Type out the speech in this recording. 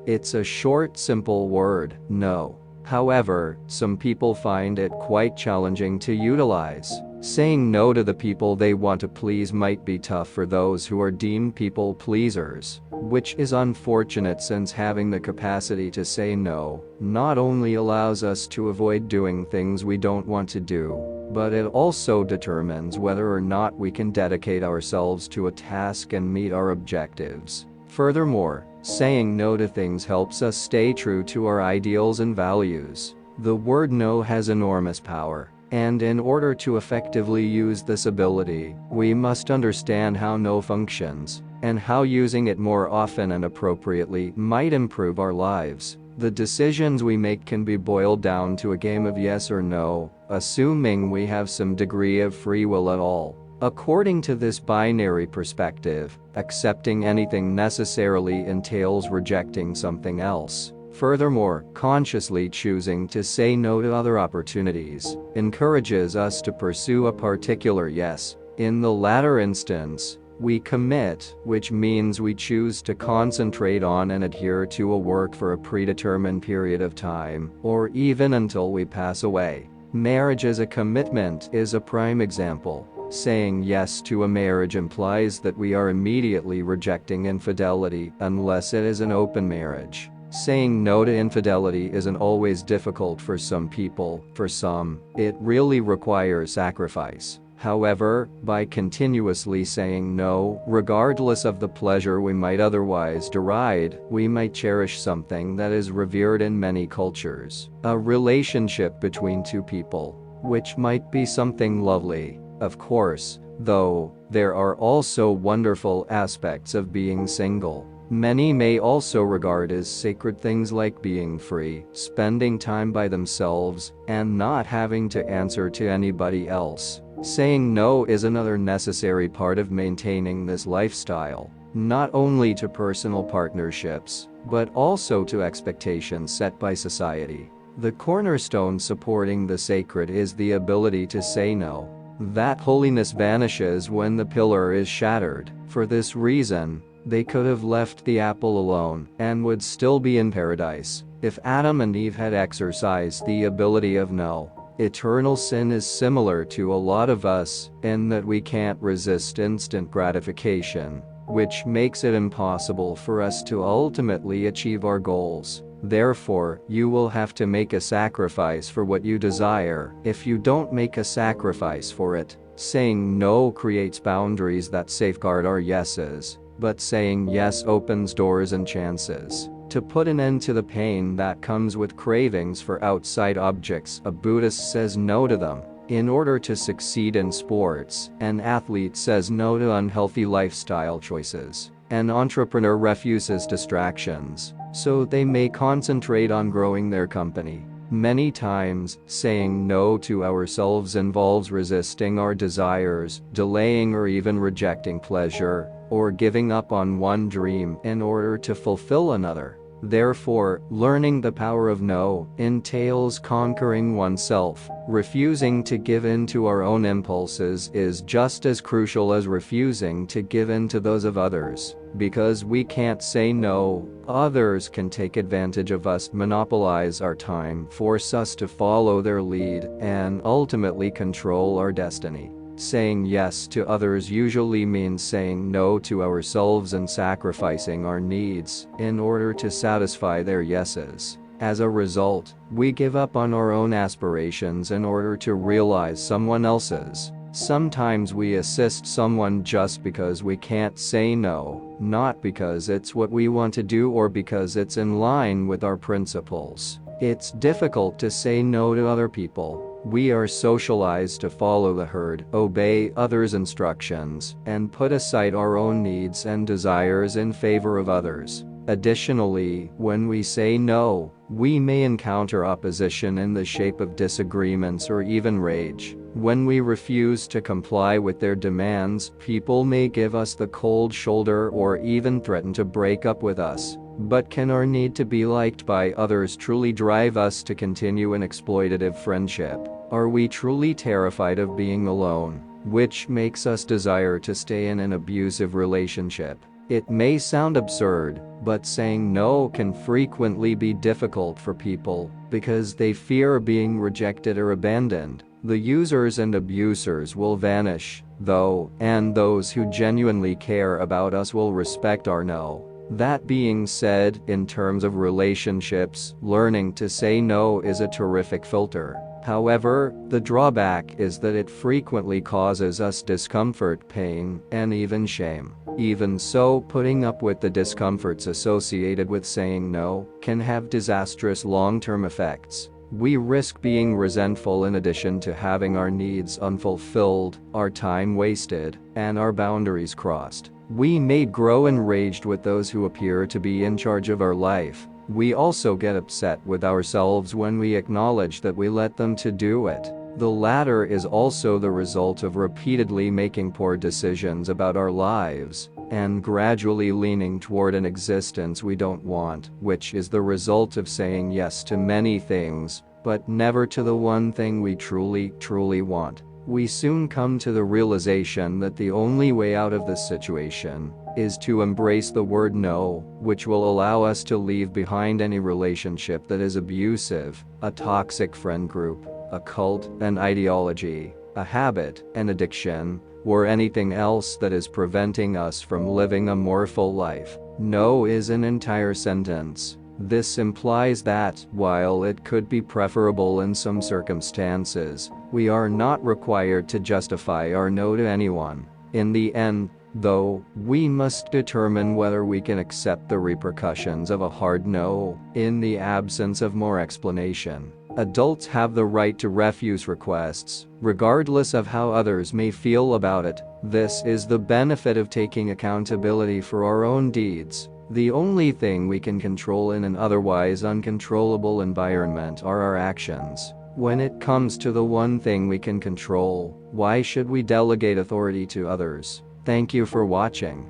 It's a short, simple word, no. However, some people find it quite challenging to utilize. Saying no to the people they want to please might be tough for those who are deemed people pleasers, which is unfortunate since having the capacity to say no not only allows us to avoid doing things we don't want to do, but it also determines whether or not we can dedicate ourselves to a task and meet our objectives. Furthermore, saying no to things helps us stay true to our ideals and values. The word no has enormous power. And in order to effectively use this ability, we must understand how no functions, and how using it more often and appropriately might improve our lives. The decisions we make can be boiled down to a game of yes or no, assuming we have some degree of free will at all. According to this binary perspective, accepting anything necessarily entails rejecting something else. Furthermore, consciously choosing to say no to other opportunities encourages us to pursue a particular yes. In the latter instance, we commit, which means we choose to concentrate on and adhere to a work for a predetermined period of time, or even until we pass away. Marriage as a commitment is a prime example. Saying yes to a marriage implies that we are immediately rejecting infidelity unless it is an open marriage. Saying no to infidelity isn't always difficult for some people. For some, it really requires sacrifice. However, by continuously saying no, regardless of the pleasure we might otherwise derive, we might cherish something that is revered in many cultures. A relationship between two people, which might be something lovely. Of course, though, there are also wonderful aspects of being single. Many may also regard as sacred things like being free, spending time by themselves, and not having to answer to anybody else. Saying no is another necessary part of maintaining this lifestyle, not only to personal partnerships, but also to expectations set by society. The cornerstone supporting the sacred is the ability to say no. That holiness vanishes when the pillar is shattered. For this reason, they could have left the apple alone and would still be in paradise if Adam and Eve had exercised the ability of no. Eternal sin is similar to a lot of us in that we can't resist instant gratification, which makes it impossible for us to ultimately achieve our goals. Therefore, you will have to make a sacrifice for what you desire. If you don't make a sacrifice for it, saying no creates boundaries that safeguard our yeses. But saying yes opens doors and chances. To put an end to the pain that comes with cravings for outside objects, a Buddhist says no to them. In order to succeed in sports, an athlete says no to unhealthy lifestyle choices. An entrepreneur refuses distractions, so they may concentrate on growing their company. Many times, saying no to ourselves involves resisting our desires, delaying or even rejecting pleasure, or giving up on one dream in order to fulfill another. Therefore, learning the power of no entails conquering oneself. Refusing to give in to our own impulses is just as crucial as refusing to give in to those of others. Because we can't say no, others can take advantage of us, monopolize our time, force us to follow their lead, and ultimately control our destiny. Saying yes to others usually means saying no to ourselves and sacrificing our needs in order to satisfy their yeses. As a result, we give up on our own aspirations in order to realize someone else's. Sometimes we assist someone just because we can't say no, not because it's what we want to do or because it's in line with our principles. It's difficult to say no to other people. We are socialized to follow the herd, obey others' instructions, and put aside our own needs and desires in favor of others. Additionally, when we say no, we may encounter opposition in the shape of disagreements or even rage. When we refuse to comply with their demands, people may give us the cold shoulder or even threaten to break up with us. But can our need to be liked by others truly drive us to continue an exploitative friendship? Are we truly terrified of being alone, which makes us desire to stay in an abusive relationship? It may sound absurd, but saying no can frequently be difficult for people because they fear being rejected or abandoned. The users and abusers will vanish, though, and those who genuinely care about us will respect our no. That being said, in terms of relationships, learning to say no is a terrific filter. However, the drawback is that it frequently causes us discomfort, pain, and even shame. Even so, putting up with the discomforts associated with saying no can have disastrous long-term effects. We risk being resentful in addition to having our needs unfulfilled, our time wasted, and our boundaries crossed. We may grow enraged with those who appear to be in charge of our life. We also get upset with ourselves when we acknowledge that we let them to do it. The latter is also the result of repeatedly making poor decisions about our lives and gradually leaning toward an existence we don't want, which is the result of saying yes to many things, but never to the one thing we truly want. We soon come to the realization that the only way out of this situation is to embrace the word no, which will allow us to leave behind any relationship that is abusive, a toxic friend group, a cult, an ideology, a habit, an addiction, or anything else that is preventing us from living a more full life. No is an entire sentence. This implies that, while it could be preferable in some circumstances, we are not required to justify our no to anyone. In the end, though, we must determine whether we can accept the repercussions of a hard no in the absence of more explanation. Adults have the right to refuse requests, regardless of how others may feel about it. This is the benefit of taking accountability for our own deeds. The only thing we can control in an otherwise uncontrollable environment are our actions. When it comes to the one thing we can control, why should we delegate authority to others? Thank you for watching.